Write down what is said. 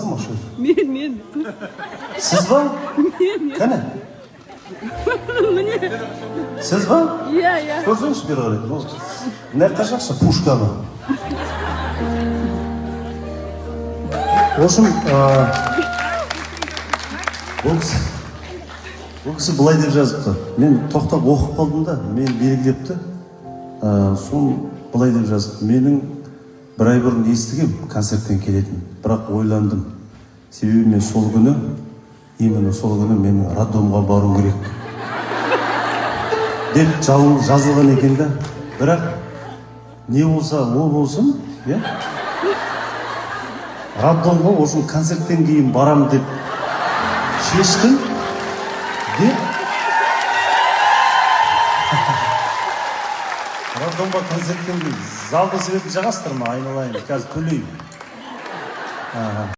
ма ошо? Мен. Сіз ба? Кәне? Міне. Сіз ба? Иә. Көрсеңізші бері қарай. Мына жаққа жақсы, пушканы. В общем, бұл кісі былай деп жазыпты. Мен тоқтап оқып қалдым да, мен белгілепті. Соны былай деп жазыпты. Менің бір ай бұрын естігем концерттен келетін. Бірақ ойландым. Себебі мен сол күні, именно сол күні менің роддомға бару керек. Деп жазылған екен да. Бірақ не болса, о болсын, я? Роддомға осы концерттен кейін барам деп шештім. Деп роддомға концерттен кейін залды светін жағастыр ма, айналайын, қазір төлеймін.